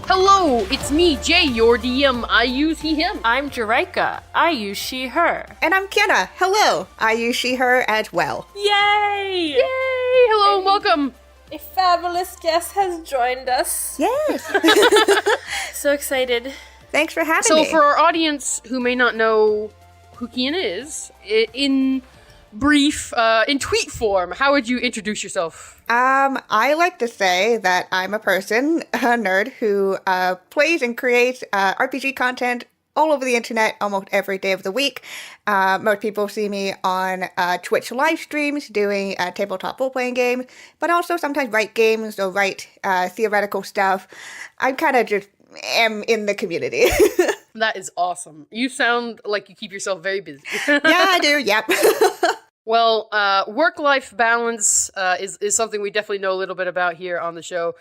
Hello, it's me, Jay, your DM. I use he, him. I'm Jerika. I use she, her. And I'm Kienna. Hello. I use she, her as well. Yay! Yay! Hello and welcome. A fabulous guest has joined us. Yes. So excited. Thanks for having So me. for our audience who may not know who Kienna is, in brief, in tweet form, how would you introduce yourself? I like to say that I'm a person, a nerd, who plays and creates RPG content all over the internet almost every day of the week. Most people see me on Twitch live streams doing tabletop role-playing games, but also sometimes write games or write theoretical stuff. I kind of just am in the community. That is awesome. You sound like you keep yourself very busy. Yeah, I do, yep. Well, work-life balance is something we definitely know a little bit about here on the show.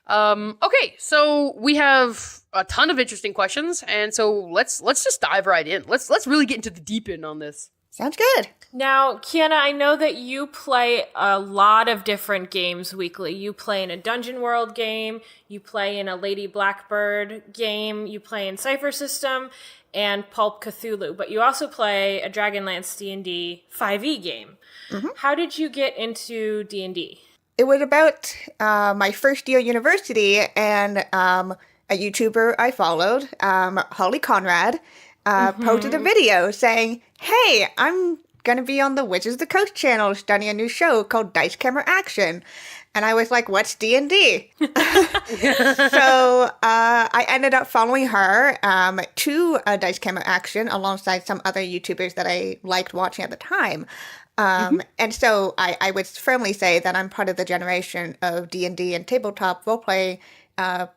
Okay, so we have a ton of interesting questions, and so let's just dive right in. Let's really get into the deep end on this. Sounds good. Now, Kienna, I know that you play a lot of different games weekly. You play in a Dungeon World game, you play in a Lady Blackbird game, you play in Cypher System, and Pulp Cthulhu, but you also play a Dragonlance D&D 5e game. Mm-hmm. How did you get into D&D? It was about my first year at university, and a YouTuber I followed, Holly Conrad, posted a video saying, "Hey, I'm going to be on the Wizards of the Coast channel studying a new show called Dice Camera Action." And I was like, what's D&D? So I ended up following her to Dice Camera Action alongside some other YouTubers that I liked watching at the time. And so I would firmly say that I'm part of the generation of D&D and tabletop roleplay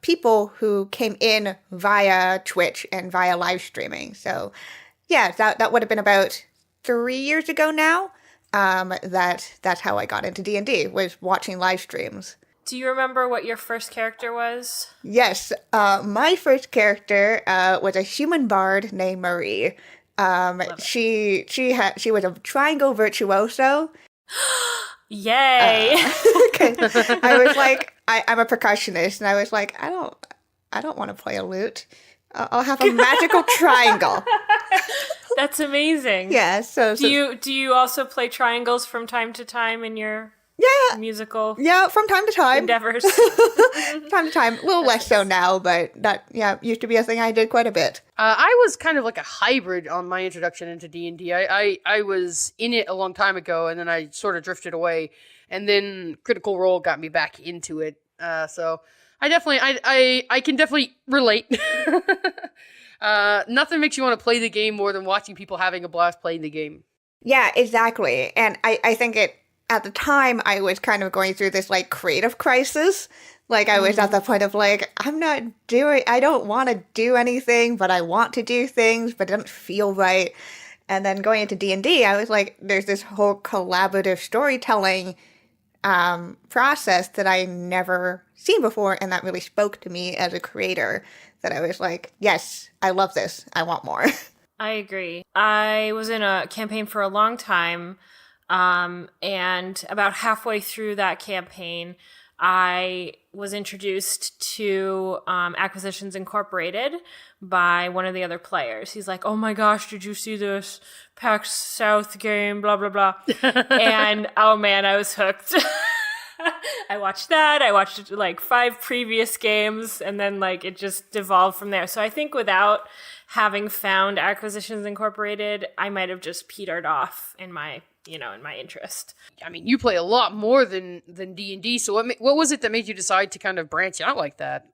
people who came in via Twitch and via live streaming. So yeah, that would have been about 3 years ago now. That's how I got into D&D, was watching live streams. Do you remember what your first character was? Yes, my first character was a human bard named Marie. She was a triangle virtuoso. Yay! Okay. I was like, I'm a percussionist, and I was like, I don't want to play a lute. I'll have a magical triangle. That's amazing. Yeah. So do you also play triangles from time to time in your musical from time to time endeavors? Time to time, a little less so now, but that used to be a thing I did quite a bit. I was kind of like a hybrid on my introduction into D&D. I was in it a long time ago, and then I sort of drifted away, and then Critical Role got me back into it. So I can definitely relate. Nothing makes you want to play the game more than watching people having a blast playing the game. Yeah, exactly. And I think at the time I was kind of going through this like creative crisis. Like I was at the point of like, I don't want to do anything, but I want to do things, but it doesn't feel right. And then going into D&D, I was like, there's this whole collaborative storytelling process that I never seen before, and that really spoke to me as a creator, that I was like, yes, I love this. I want more. I agree. I was in a campaign for a long time, and about halfway through that campaign, I was introduced to Acquisitions Incorporated by one of the other players. He's like, "Oh my gosh, did you see this PAX South game, blah, blah, blah." And oh man, I was hooked. I watched that. I watched like 5 previous games, and then like it just devolved from there. So I think without having found Acquisitions Incorporated, I might have just petered off in my interest. I mean, you play a lot more than D&D, so what was it that made you decide to kind of branch out like that?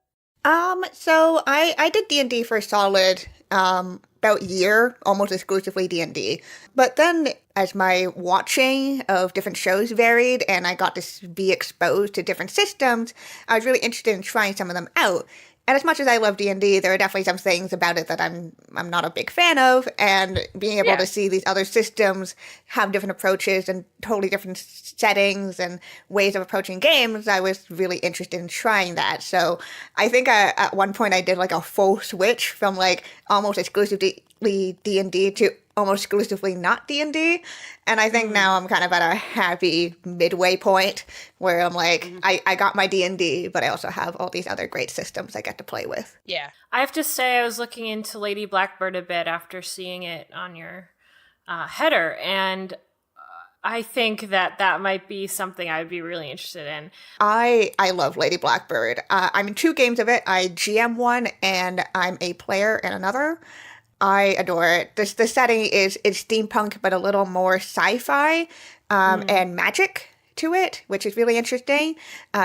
So I did D&D for a solid about a year, almost exclusively D&D. But then as my watching of different shows varied and I got to be exposed to different systems, I was really interested in trying some of them out. And as much as I love D&D, there are definitely some things about it that I'm not a big fan of, and being able to see these other systems have different approaches and totally different settings and ways of approaching games, I was really interested in trying that. So I think at one point I did like a full switch from like almost exclusively D&D to almost exclusively not D&D. And I think now I'm kind of at a happy midway point where I'm like, I got my D&D, but I also have all these other great systems I get to play with. Yeah. I have to say I was looking into Lady Blackbird a bit after seeing it on your header, and I think that might be something I'd be really interested in. I love Lady Blackbird. I'm in 2 games of it. I GM one, and I'm a player in another. I adore it. The setting is steampunk, but a little more sci-fi and magic to it, which is really interesting.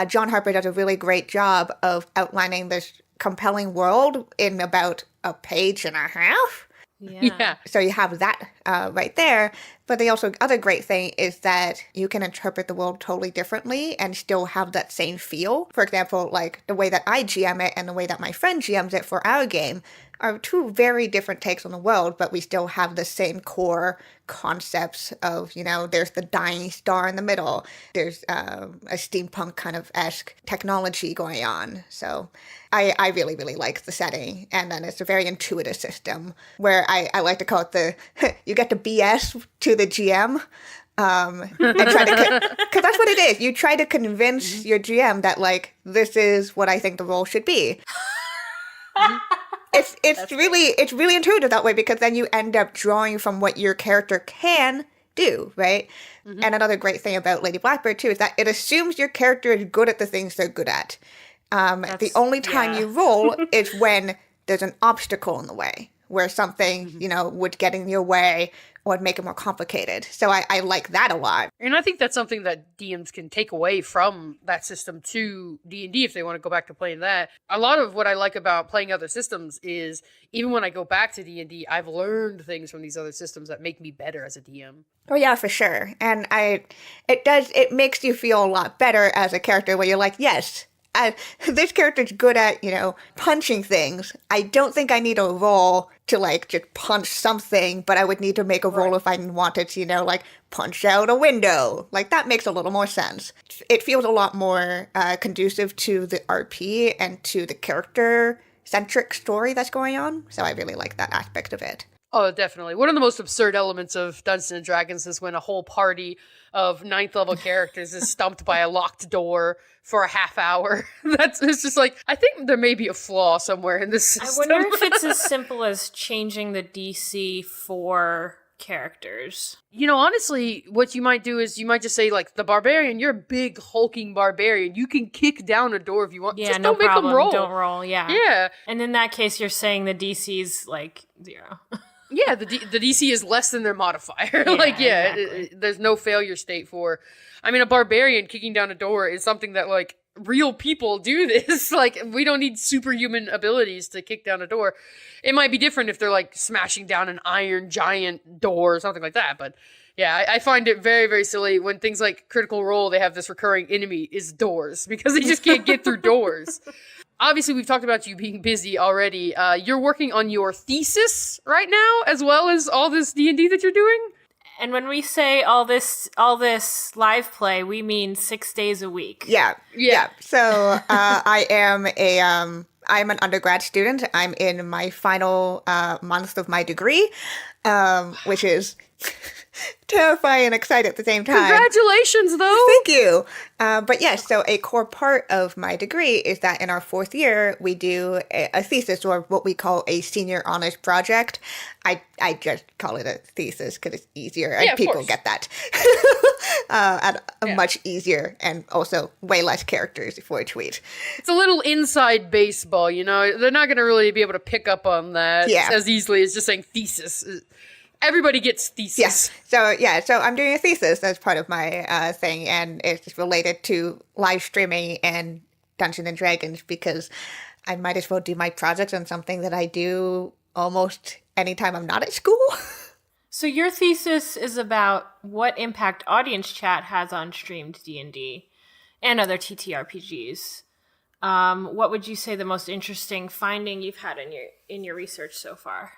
John Harper does a really great job of outlining this compelling world in about a page and a half. Yeah. So you have that right there. But the other great thing is that you can interpret the world totally differently and still have that same feel. For example, like the way that I GM it and the way that my friend GMs it for our game are 2 very different takes on the world, but we still have the same core concepts of, there's the dying star in the middle. There's a steampunk kind of esque technology going on. So I really, really like the setting. And then it's a very intuitive system where I like to call it you get to BS to the GM. And try to, because that's what it is. You try to convince your GM that, like, this is what I think the role should be. It's really intuitive that way, because then you end up drawing from what your character can do, right? And another great thing about Lady Blackbird too is that it assumes your character is good at the things they're good at. The only time you roll is when there's an obstacle in the way, where something would get in your way or would make it more complicated. So I like that a lot. And I think that's something that DMs can take away from that system to D&D if they want to go back to playing that. A lot of what I like about playing other systems is even when I go back to D&D, I've learned things from these other systems that make me better as a DM. Oh yeah, for sure. And it makes you feel a lot better as a character where you're like, yes, this character's good at, punching things. I don't think I need a roll to, like, just punch something, but I would need to make a roll if I wanted to, like, punch out a window. Like, that makes a little more sense. It feels a lot more conducive to the RP and to the character-centric story that's going on. So I really like that aspect of it. Oh, definitely. One of the most absurd elements of Dungeons & Dragons is when a whole party of 9th level characters is stumped by a locked door for a half hour. It's just like, I think there may be a flaw somewhere in this system. I wonder if it's as simple as changing the DC for characters. Honestly, what you might do is you might just say, like, the barbarian, you're a big hulking barbarian. You can kick down a door if you want. Yeah, just no don't problem. Make them roll. Don't roll, yeah. Yeah. And in that case, you're saying the DC's, like, 0. Yeah, the DC is less than their modifier. Exactly. There's no failure state for. I mean, a barbarian kicking down a door is something that, like, real people do this. Like, we don't need superhuman abilities to kick down a door. It might be different if they're, like, smashing down an iron giant door or something like that. But yeah, I find it very, very silly when things like Critical Role, they have this recurring enemy is doors because they just can't get through doors. Obviously, we've talked about you being busy already. You're working on your thesis right now, as well as all this D&D that you're doing? And when we say all this live play, we mean 6 days a week. Yeah. So I'm an undergrad student. I'm in my final month of my degree, which is terrifying and exciting at the same time. Congratulations, though! Thank you! But yes, so a core part of my degree is that in our 4th year, we do a thesis, or what we call a senior honors project. I just call it a thesis because it's easier, and people get that. Much easier, and also way less characters for a tweet. It's a little inside baseball, They're not going to really be able to pick up on that as easily as just saying thesis. Everybody gets thesis. Yes. So I'm doing a thesis as part of my thing, and it's related to live streaming and Dungeons and Dragons, because I might as well do my projects on something that I do almost anytime I'm not at school. So your thesis is about what impact audience chat has on streamed D&D and other TTRPGs. What would you say the most interesting finding you've had in your research so far?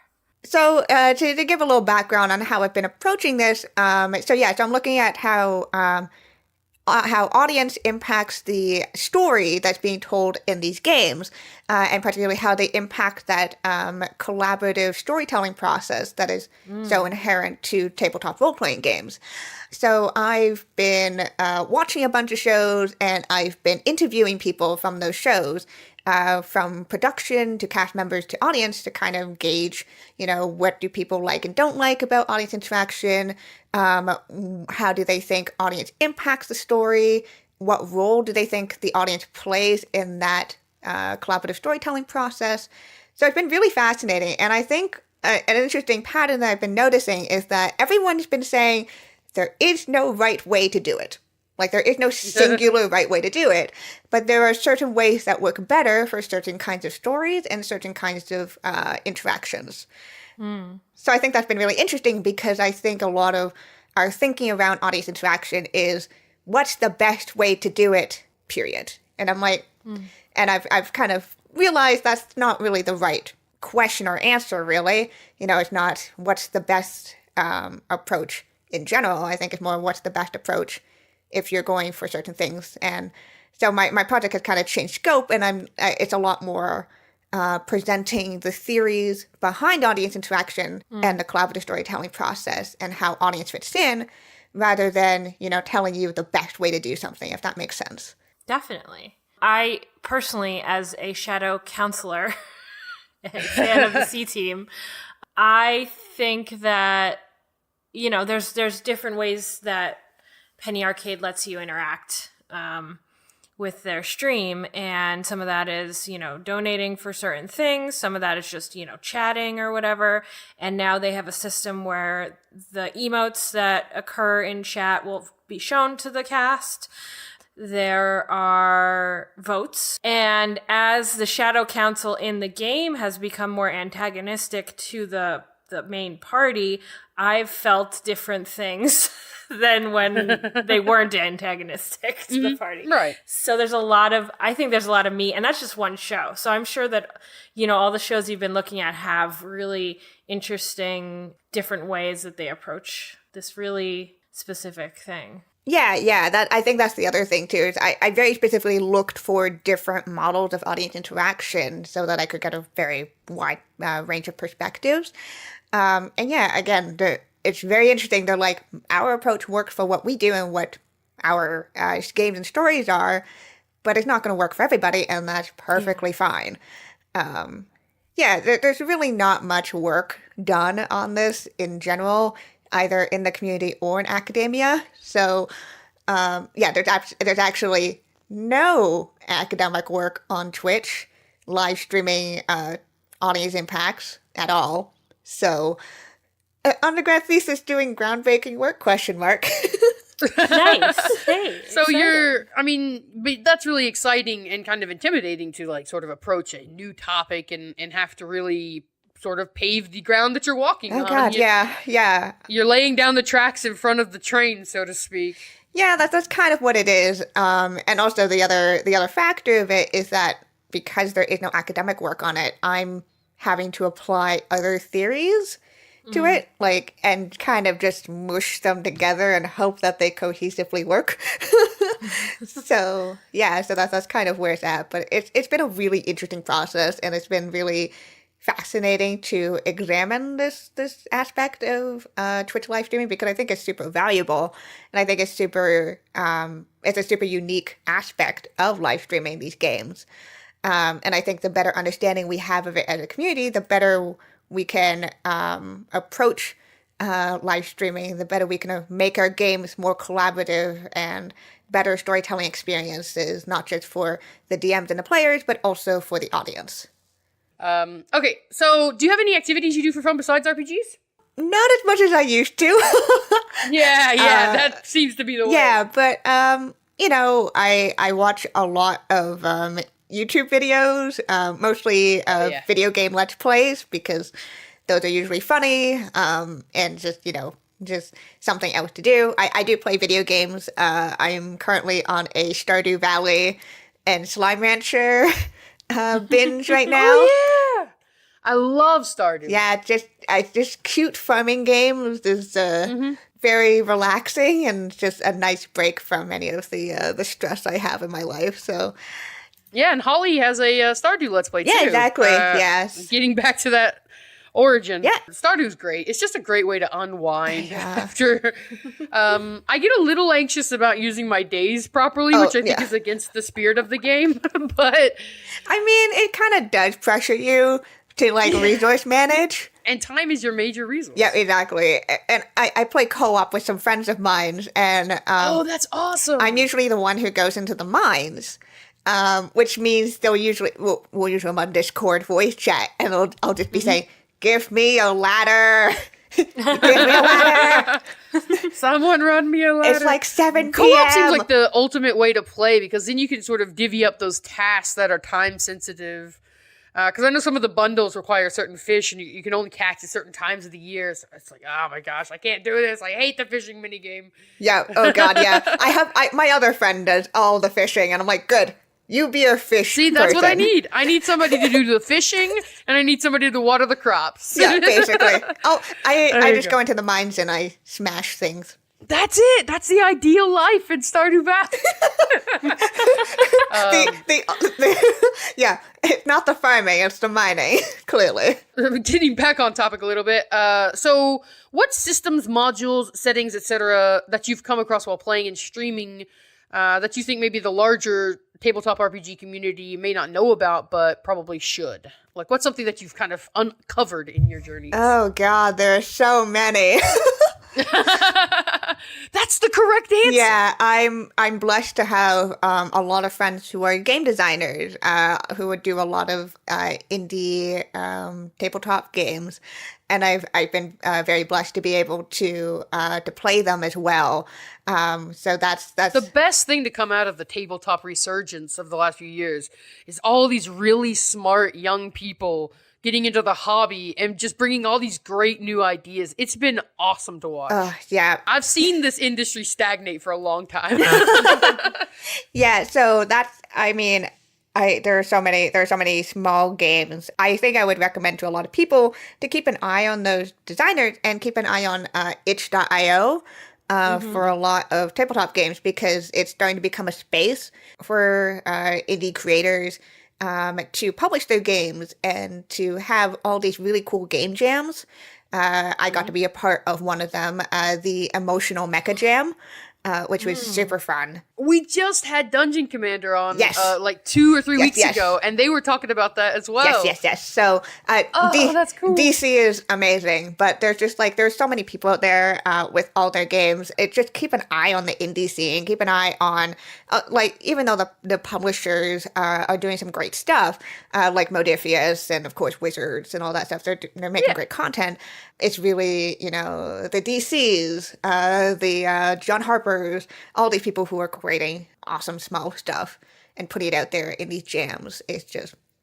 So to give a little background on how I've been approaching this, so I'm looking at how how audience impacts the story that's being told in these games, and particularly how they impact that collaborative storytelling process that is so inherent to tabletop role-playing games. So I've been watching a bunch of shows, and I've been interviewing people from those shows, from production to cast members to audience, to kind of gauge, what do people like and don't like about audience interaction? How do they think audience impacts the story? What role do they think the audience plays in that collaborative storytelling process? So it's been really fascinating. And I think an interesting pattern that I've been noticing is that everyone's been saying there is no right way to do it. Like, there is no singular right way to do it, but there are certain ways that work better for certain kinds of stories and certain kinds of interactions. So I think that's been really interesting, because I think a lot of our thinking around audience interaction is, what's the best way to do it, period. And I'm like, and I've kind of realized that's not really the right question or answer, really. It's not what's the best approach in general. I think it's more what's the best approach if you're going for certain things. And so my project has kind of changed scope, and it's a lot more presenting the theories behind audience interaction and the collaborative storytelling process and how audience fits in, rather than, telling you the best way to do something, if that makes sense. Definitely. I personally, as a shadow counselor and fan of the C team, I think that, there's different ways that Penny Arcade lets you interact with their stream, and some of that is, donating for certain things. Some of that is just, chatting or whatever. And now they have a system where the emotes that occur in chat will be shown to the cast. There are votes. And as the Shadow Council in the game has become more antagonistic to the main party, I've felt different things than when they weren't antagonistic to the party. Right. So I think there's a lot of me, and that's just one show. So I'm sure that, all the shows you've been looking at have really interesting different ways that they approach this really specific thing. Yeah. I think that's the other thing too, is I very specifically looked for different models of audience interaction so that I could get a very wide range of perspectives. And yeah, again, it's very interesting. They're like, our approach works for what we do and what our games and stories are, but it's not going to work for everybody, and that's perfectly fine. There's really not much work done on this in general, either in the community or in academia. So, there's actually no academic work on Twitch live streaming audience impacts at all. So, undergrad thesis doing groundbreaking work, ? Nice. Hey, so but that's really exciting and kind of intimidating to sort of approach a new topic and have to really sort of pave the ground that you're walking on. Oh God, yeah. You're laying down the tracks in front of the train, so to speak. Yeah, that's kind of what it is. And also the other factor of it is that because there is no academic work on it, I'm having to apply other theories to it, and kind of just mush them together and hope that they cohesively work. So that's kind of where it's at. But it's been a really interesting process, and it's been really fascinating to examine this aspect of Twitch live streaming, because I think it's super valuable, and I think it's it's a super unique aspect of live streaming these games. And I think the better understanding we have of it as a community, the better we can approach live streaming, the better we can make our games more collaborative and better storytelling experiences, not just for the DMs and the players, but also for the audience. Okay, so do you have any activities you do for fun besides RPGs? Not as much as I used to. Yeah, that seems to be the way. Yeah, but, I watch a lot of YouTube videos, mostly video game Let's Plays, because those are usually funny, and just something else to do. I do play video games. I'm currently on a Stardew Valley and Slime Rancher binge right now. Oh, yeah! I love Stardew. Yeah, just cute farming games. There's very very relaxing and just a nice break from any of the stress I have in my life. So yeah, and Holly has a Stardew Let's Play too. yeah, exactly. Yes. Getting back to that origin. Yeah. Stardew's great. It's just a great way to unwind after. I get a little anxious about using my days properly, which I think is against the spirit of the game. But I mean, it kind of does pressure you to like resource manage. And time is your major resource. Yeah, exactly. And I play co-op with some friends of mine, and oh, that's awesome. I'm usually the one who goes into the mines. Which means we'll use them on Discord voice chat, and I'll just be saying, "Give me a ladder, give me a ladder." Someone run me a ladder. It's like 7 p.m. Co-op seems like the ultimate way to play because then you can sort of divvy up those tasks that are time sensitive. Because I know some of the bundles require certain fish, and you can only catch at certain times of the year. So it's like, oh my gosh, I can't do this. I hate the fishing minigame. Yeah. Oh god. Yeah. My other friend does all the fishing, and I'm like, good. You be a fish. See, that's person. what I need. I need somebody to do the fishing, and I need somebody to water the crops. Yeah, basically. I just go into the mines and I smash things. That's it. That's the ideal life in Stardew Valley. Yeah, it's not the farming, it's the mining, clearly. Getting back on topic a little bit. So, what systems, modules, settings, etc., that you've come across while playing and streaming that you think maybe the larger tabletop RPG community may not know about, but probably should? Like, what's something that you've kind of uncovered in your journey? Oh god, there are so many. That's the correct answer. Yeah, I'm blessed to have a lot of friends who are game designers, who would do a lot of indie tabletop games, and I've been very blessed to be able to play them as well. So that's the best thing to come out of the tabletop resurgence of the last few years is all these really smart young people getting into the hobby and just bringing all these great new ideas. It's been awesome to watch. Yeah. I've seen this industry stagnate for a long time. Yeah, so that's, I mean, there are so many small games. I think I would recommend to a lot of people to keep an eye on those designers and keep an eye on itch.io for a lot of tabletop games, because it's starting to become a space for indie creators to publish their games and to have all these really cool game jams. I got to be a part of one of them, the Emotional Mecha Jam, which was super fun. We just had Dungeon Commander on like 2 or 3 weeks ago, and they were talking about that as well. Yes. So that's cool. DC is amazing, but there's so many people out there with all their games. Just keep an eye on the indie scene. Keep an eye on even though the publishers are doing some great stuff, like Modifius and of course Wizards and all that stuff. They're making great content. It's really, the DCs, the John Harpers, all these people who are creating awesome small stuff and putting it out there in these jams.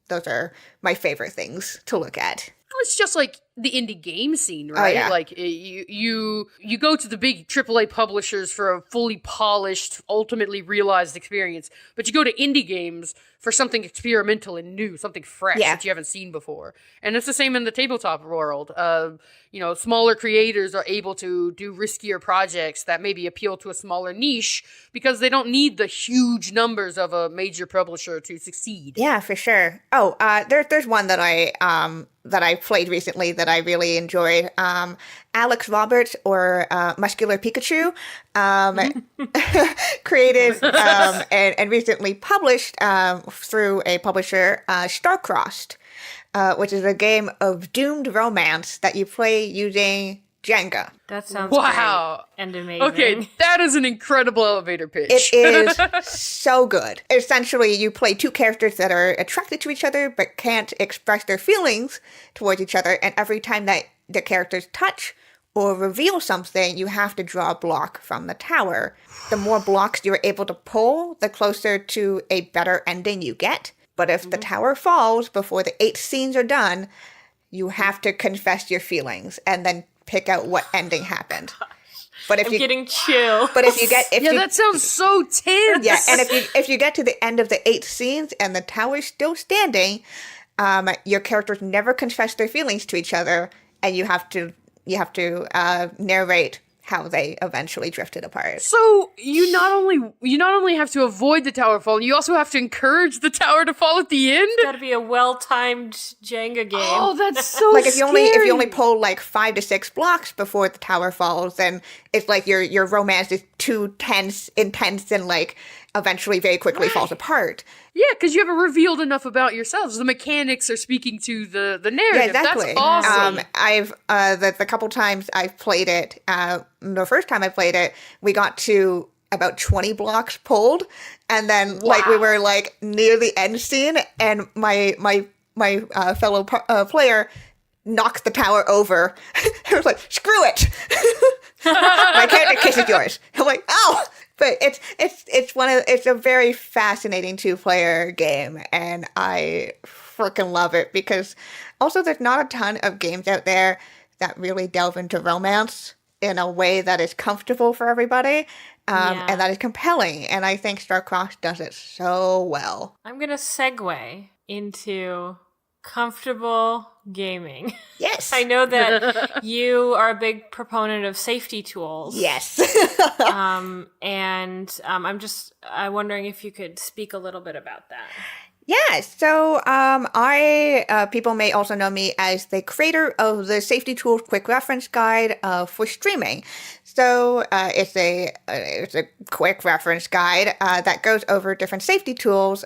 Those are my favorite things to look at. It's just like the indie game scene, right? Oh, yeah. Like you go to the big AAA publishers for a fully polished, ultimately realized experience, but you go to indie games for something experimental and new, something fresh that you haven't seen before. And it's the same in the tabletop world. Smaller creators are able to do riskier projects that maybe appeal to a smaller niche because they don't need the huge numbers of a major publisher to succeed. Yeah, for sure. Oh, there's one that I played recently that I really enjoyed. Alex Roberts, or Muscular Pikachu, created and recently published through a publisher, Starcrossed, which is a game of doomed romance that you play using Jenga. That sounds great and amazing. Okay, that is an incredible elevator pitch. It is so good. Essentially, you play two characters that are attracted to each other but can't express their feelings towards each other, and every time that the characters touch or reveal something, you have to draw a block from the tower. The more blocks you're able to pull, the closer to a better ending you get. But if the tower falls before the 8 scenes are done, you have to confess your feelings and then pick out what ending happened. But if I'm getting chill. But if you get that sounds so tense. Yeah, and if you get to the end of the 8 scenes and the tower's still standing, your characters never confess their feelings to each other, and you have to narrate how they eventually drifted apart. So you not only have to avoid the tower fall, you also have to encourage the tower to fall at the end. It's gotta be a well-timed Jenga game. Oh, that's so Like if scary. you only pull like 5 to 6 blocks before the tower falls, then it's like your romance is too intense, and like eventually very quickly falls apart. Yeah, because you haven't revealed enough about yourselves. The mechanics are speaking to the narrative. Yeah, exactly. That's awesome. I've the couple times I've played it, the first time I played it, we got to about 20 blocks pulled, and then like we were like near the end scene, and my fellow player knocked the tower over. I was like, screw it. My character kisses yours. I'm like, oh. But it's a very fascinating 2-player game, and I freaking love it, because also there's not a ton of games out there that really delve into romance in a way that is comfortable for everybody, and that is compelling. And I think Starcross does it so well. I'm gonna segue into comfortable gaming. Yes. I know that you are a big proponent of safety tools. Yes. I'm wondering if you could speak a little bit about that. Yeah, so people may also know me as the creator of the Safety Tools Quick Reference Guide for streaming. So it's a quick reference guide that goes over different safety tools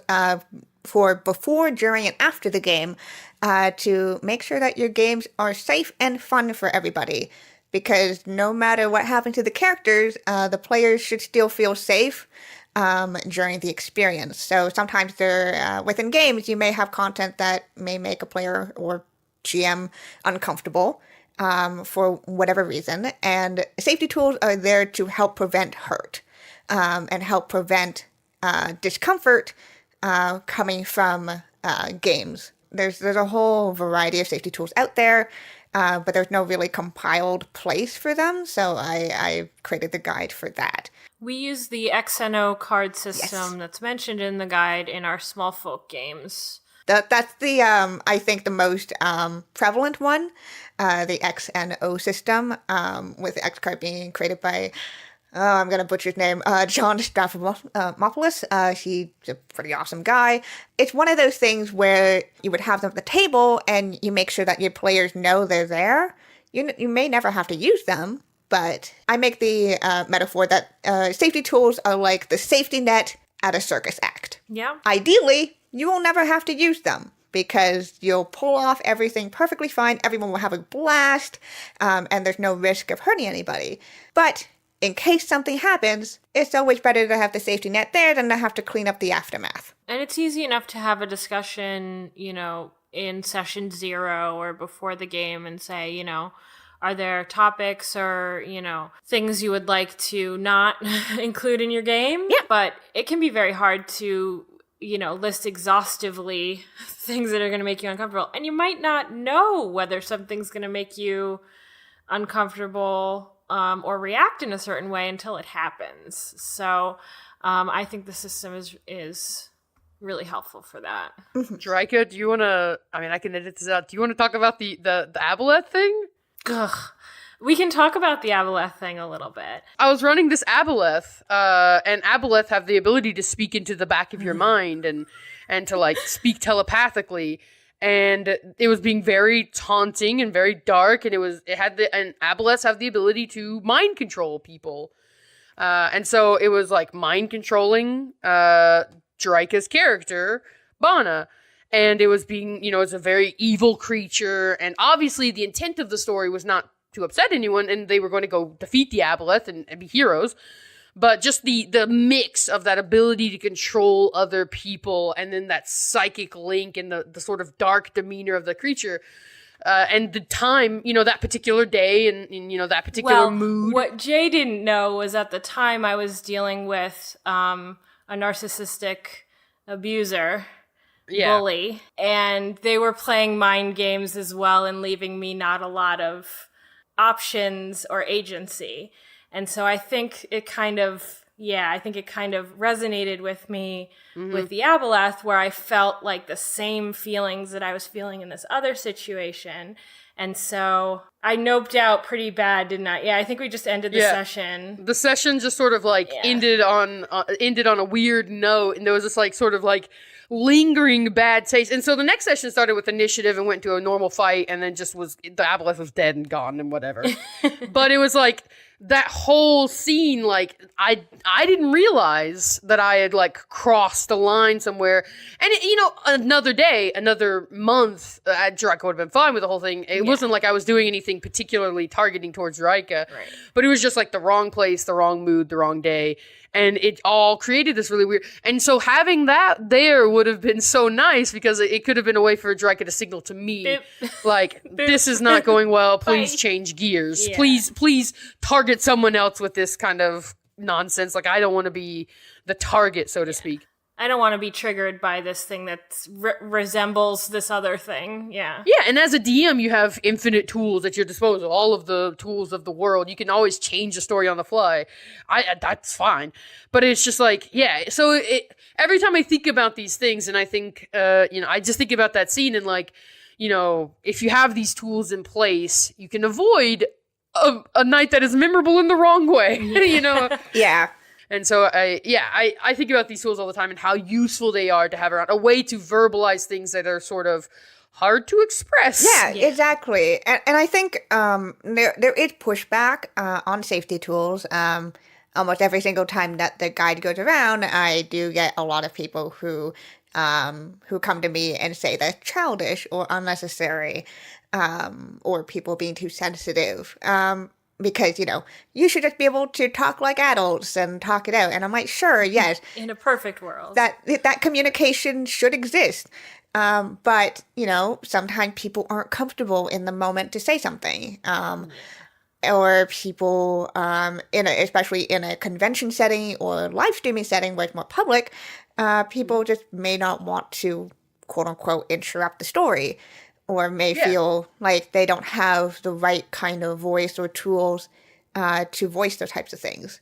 for before, during, and after the game to make sure that your games are safe and fun for everybody. Because no matter what happens to the characters, the players should still feel safe during the experience. So sometimes within games, you may have content that may make a player or GM uncomfortable for whatever reason. And safety tools are there to help prevent hurt and help prevent discomfort coming from games. There's a whole variety of safety tools out there, but there's no really compiled place for them, so I created the guide for that. We use the XNO card system that's mentioned in the guide in our small folk games. That's the, I think, the most prevalent one, the XNO system, with the X card being created by, I'm going to butcher his name, John Staphopoulos. He's a pretty awesome guy. It's one of those things where you would have them at the table and you make sure that your players know they're there. You may never have to use them, but I make the metaphor that safety tools are like the safety net at a circus act. Yeah. Ideally, you will never have to use them because you'll pull off everything perfectly fine. Everyone will have a blast, and there's no risk of hurting anybody. But in case something happens, it's always better to have the safety net there than to have to clean up the aftermath. And it's easy enough to have a discussion, in session 0 or before the game and say, are there topics or, things you would like to not include in your game? Yeah. But it can be very hard to, list exhaustively things that are going to make you uncomfortable. And you might not know whether something's going to make you uncomfortable or react in a certain way until it happens. So I think the system is really helpful for that. Jerika, do you want to, I can edit this out. Do you want to talk about the aboleth thing? Ugh. We can talk about the aboleth thing a little bit. I was running this aboleth, and aboleth have the ability to speak into the back of your mind and to speak telepathically. And it was being very taunting and very dark, and and aboleths have the ability to mind control people. And so it was mind controlling Jerika's character, Bana. And it was being, it's a very evil creature. And obviously the intent of the story was not to upset anyone, and they were going to go defeat the aboleth and be heroes. But just the mix of that ability to control other people and then that psychic link and the sort of dark demeanor of the creature and the time, that particular day and that particular mood. What Jay didn't know was at the time I was dealing with a narcissistic abuser. Yeah. Bully, and they were playing mind games as well and leaving me not a lot of options or agency. And so I think it kind of resonated with me with the aboleth, where I felt like the same feelings that I was feeling in this other situation. And so I noped out pretty bad, didn't I? Yeah, I think we just ended the session. The session just sort of like ended on a weird note, and there was this like sort of like lingering bad taste. And so the next session started with initiative and went to a normal fight, and then just was the aboleth was dead and gone and whatever. But it was like that whole scene, like I didn't realize that I had like crossed the line somewhere. And another day, another month, Jerika would have been fine with the whole thing. It wasn't like I was doing anything particularly targeting towards Jerika, Right. but it was just like the wrong place, the wrong mood, the wrong day. And it all created this really weird. And so having that there would have been so nice, because it could have been a way for Jerika to signal to me, Boop. like, this is not going well. Please change gears. Yeah. Please target someone else with this kind of nonsense. Like, I don't want to be the target, so to speak. I don't want to be triggered by this thing that resembles this other thing. Yeah. Yeah, and as a DM, you have infinite tools at your disposal. All of the tools of the world. You can always change the story on the fly. That's fine. But it's just like, so every time I think about these things, and I think, I just think about that scene, and like, if you have these tools in place, you can avoid a night that is memorable in the wrong way, Yeah. And so I think about these tools all the time and how useful they are to have around, a way to verbalize things that are sort of hard to express. Yeah, exactly. And I think there is pushback on safety tools. Almost every single time that the guide goes around, I do get a lot of people who come to me and say they're childish or unnecessary, or people being too sensitive. Because, you should just be able to talk like adults and talk it out. And I'm like, sure, yes. In a perfect world. That communication should exist. But, sometimes people aren't comfortable in the moment to say something. Or people, especially in a convention setting or live streaming setting where it's more public, people just may not want to, quote unquote, interrupt the story. Or may feel like they don't have the right kind of voice or tools to voice those types of things.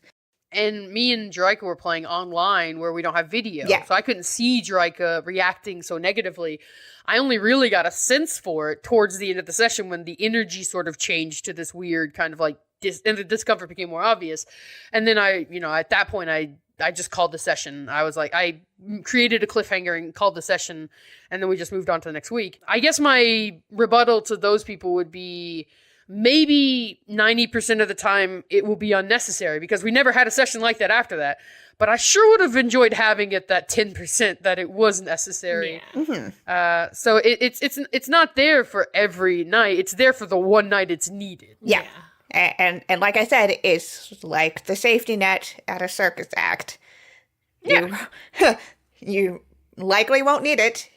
And me and Jerika were playing online where we don't have video. Yeah. So I couldn't see Jerika reacting so negatively. I only really got a sense for it towards the end of the session when the energy sort of changed to this weird kind of like, and the discomfort became more obvious. And then at that point, I just called the session. I was like, I created a cliffhanger and called the session, and then we just moved on to the next week. I guess my rebuttal to those people would be maybe 90% of the time it will be unnecessary, because we never had a session like that after that. But I sure would have enjoyed having it that 10% that it was necessary. Yeah. Mm-hmm. So it's not there for every night. It's there for the one night it's needed. Yeah. And like I said, it's like the safety net at a circus act. Yeah. You likely won't need it,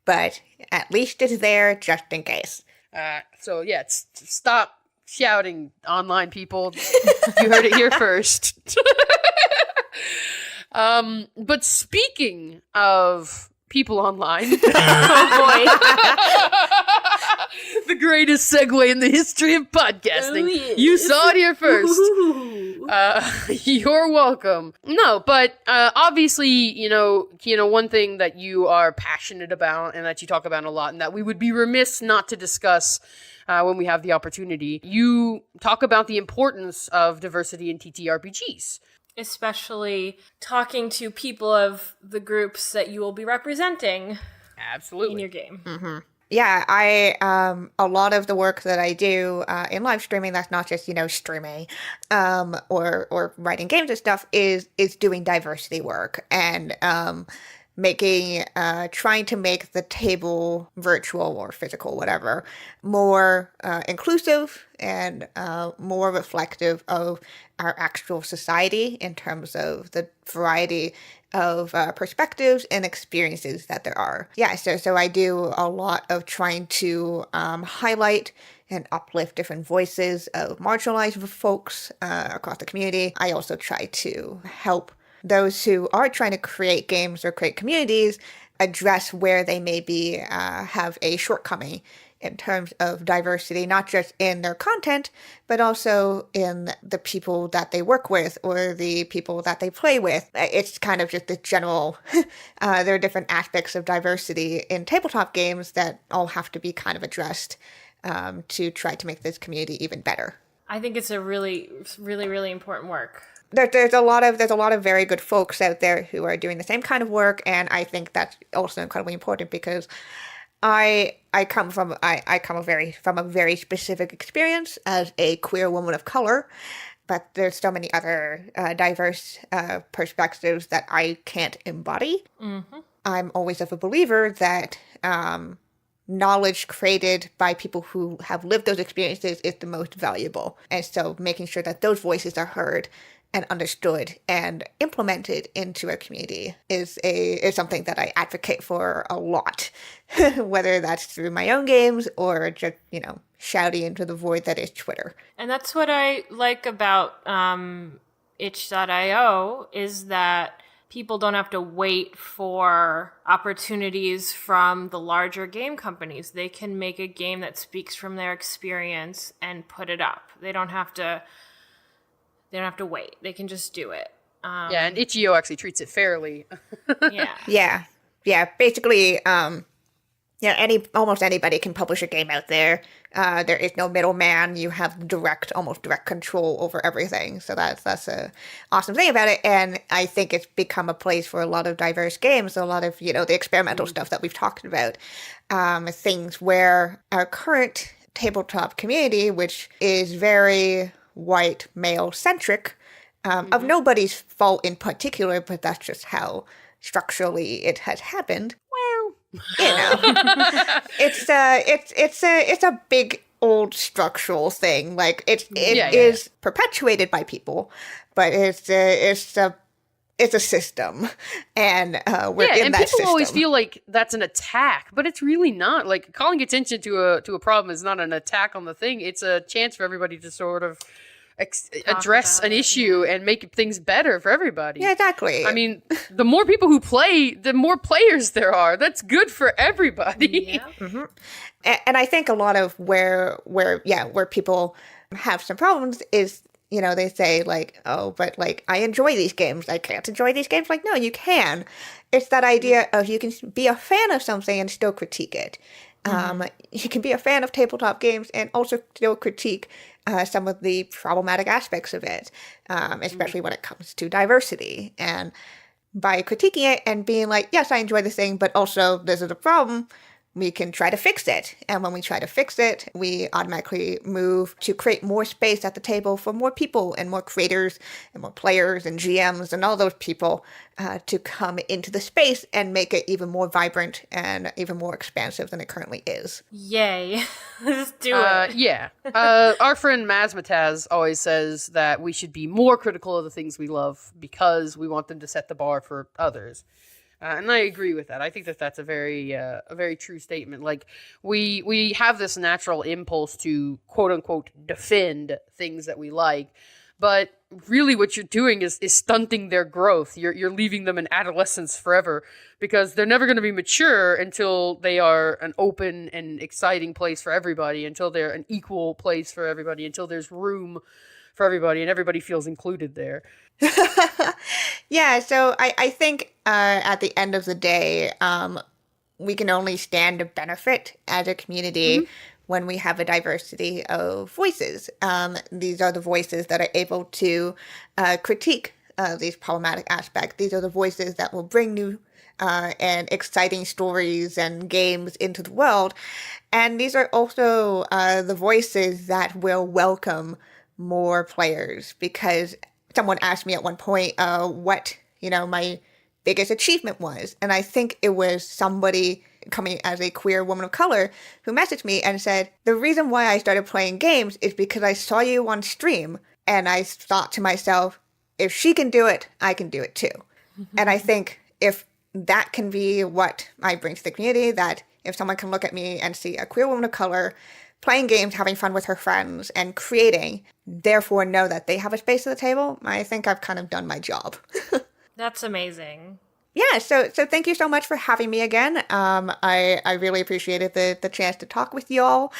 but at least it's there just in case. Stop shouting, online people. You heard it here first. But speaking of people online, the greatest segue in the history of podcasting. Oh, yes. You saw it here first. You're welcome. No, but obviously, Kienna, one thing that you are passionate about and that you talk about a lot, and that we would be remiss not to discuss when we have the opportunity, you talk about the importance of diversity in TTRPGs. Especially talking to people of the groups that you will be representing Absolutely. in your game. Mm-hmm. Yeah, a lot of the work that I do in live streaming, that's not just, streaming or writing games and stuff, is doing diversity work and trying to make the table, virtual or physical, whatever, more inclusive and more reflective of our actual society in terms of the variety of perspectives and experiences that there are. Yeah, so I do a lot of trying to highlight and uplift different voices of marginalized folks across the community. I also try to help those who are trying to create games or create communities address where they maybe have a shortcoming in terms of diversity, not just in their content, but also in the people that they work with or the people that they play with. It's kind of just the general, there are different aspects of diversity in tabletop games that all have to be kind of addressed to try to make this community even better. I think it's a really, really, really important work. There's a lot of very good folks out there who are doing the same kind of work, and I think that's also incredibly important because I come from a very specific experience as a queer woman of color, but there's so many other diverse perspectives that I can't embody. Mm-hmm. I'm always of a believer that knowledge created by people who have lived those experiences is the most valuable. And so making sure that those voices are heard and understood and implemented into a community is something that I advocate for a lot, whether that's through my own games or just, shouting into the void that is Twitter. And that's what I like about itch.io is that people don't have to wait for opportunities from the larger game companies. They can make a game that speaks from their experience and put it up. They don't have to wait. They can just do it. And itch.io actually treats it fairly. Yeah. Basically, almost anybody can publish a game out there. There is no middleman. You have almost direct control over everything. So that's a awesome thing about it. And I think it's become a place for a lot of diverse games. A lot of the experimental stuff that we've talked about. Things where our current tabletop community, which is very white male centric, of nobody's fault in particular, but that's just how structurally it has happened. Well, it's a big old structural thing. Like it is perpetuated by people, but it's a system, and we're in that system. And people always feel like that's an attack, but it's really not. Like calling attention to a problem is not an attack on the thing. It's a chance for everybody to sort of address an issue and make things better for everybody. Yeah, exactly. I mean, the more people who play, the more players there are. That's good for everybody. Yeah. Mm-hmm. And I think a lot of where people have some problems is, they say like, oh, but like I enjoy these games. I can't enjoy these games. Like, no, you can. It's that idea of you can be a fan of something and still critique it. You can be a fan of tabletop games and also still critique some of the problematic aspects of it, especially when it comes to diversity. And by critiquing it and being like, yes, I enjoy this thing, but also this is a problem, we can try to fix it. And when we try to fix it, we automatically move to create more space at the table for more people and more creators and more players and GMs and all those people to come into the space and make it even more vibrant and even more expansive than it currently is. Yay. Let's do it. Yeah. Our friend Mazmataz always says that we should be more critical of the things we love because we want them to set the bar for others. And I agree with that. I think that that's a very true statement. Like we have this natural impulse to quote unquote defend things that we like, but really what you're doing is stunting their growth. You're leaving them in adolescence forever because they're never going to be mature until they are an open and exciting place for everybody, until they're an equal place for everybody, until there's room for everybody and everybody feels included there. Yeah, so I think at the end of the day, we can only stand to benefit as a community when we have a diversity of voices. These are the voices that are able to critique these problematic aspects. These are the voices that will bring new and exciting stories and games into the world. And these are also the voices that will welcome more players, because someone asked me at one point what my biggest achievement was, and I think it was somebody coming as a queer woman of color who messaged me and said, the reason why I started playing games is because I saw you on stream and I thought to myself, if she can do it, I can do it too. And I think if that can be what I bring to the community, that if someone can look at me and see a queer woman of color playing games, having fun with her friends, and creating, therefore know that they have a space at the table, I think I've kind of done my job. That's amazing. Yeah, so thank you so much for having me again. I really appreciated the chance to talk with y'all.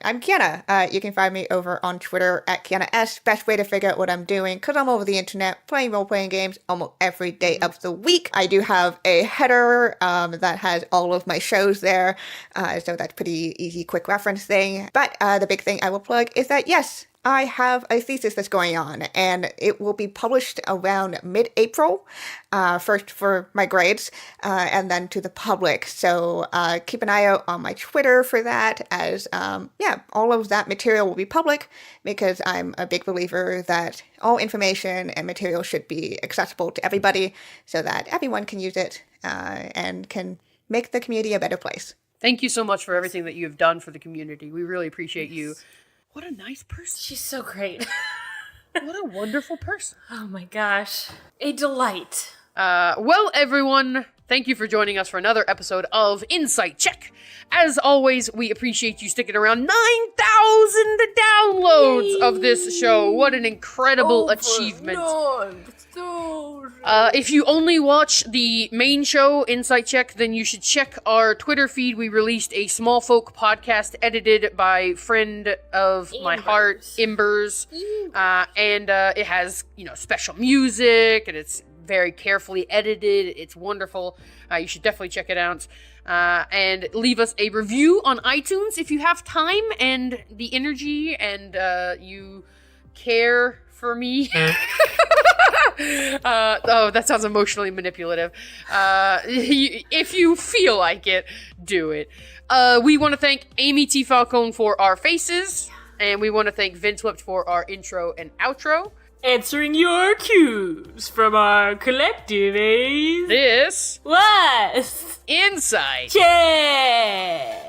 I'm Kienna. You can find me over on Twitter at Kienna S. Best way to figure out what I'm doing, because I'm over the internet playing role-playing games almost every day of the week. I do have a header that has all of my shows there, so that's pretty easy, quick reference thing. But the big thing I will plug is that, yes, I have a thesis that's going on, and it will be published around mid-April, first for my grades, and then to the public. So keep an eye out on my Twitter for that, as, all of that material will be public, because I'm a big believer that all information and material should be accessible to everybody, so that everyone can use it, and can make the community a better place. Thank you so much for everything that you have done for the community. We really appreciate you. What a nice person. She's so great. What a wonderful person. Oh my gosh. A delight. Well, everyone, thank you for joining us for another episode of Insight Check. As always, we appreciate you sticking around. 9,000 downloads of this show. What an incredible achievement. If you only watch the main show, Insight Check, then you should check our Twitter feed. We released a Small Folk podcast edited by friend of my heart, Embers. And it has, special music, and it's very carefully edited. It's wonderful. You should definitely check it out. And leave us a review on iTunes if you have time and the energy, and you care for me. That sounds emotionally manipulative. If you feel like it, do it. We want to thank Amy T. Falcone for our faces, and we want to thank Vince Whipped for our intro and outro. Answering your cues from our collective is... This was... Insight Check!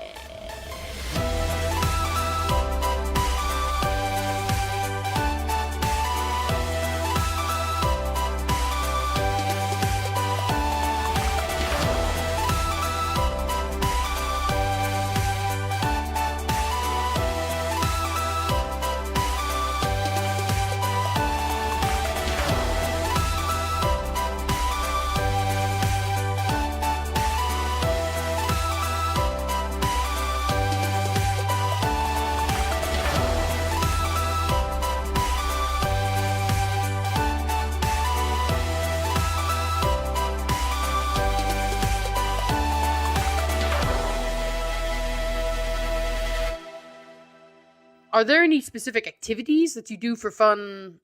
Are there any specific activities that you do for fun?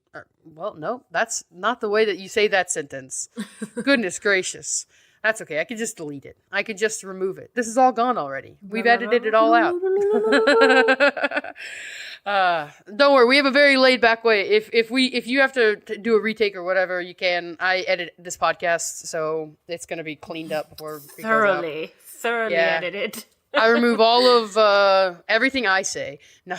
Well, no, that's not the way that you say that sentence. Goodness gracious. That's okay. I could just delete it. I could just remove it. This is all gone already. We've edited it all out. Don't worry. We have a very laid back way. If you have to do a retake or whatever, you can. I edit this podcast, so it's going to be cleaned up before it thoroughly Yeah. edited. I remove all of everything I say. No.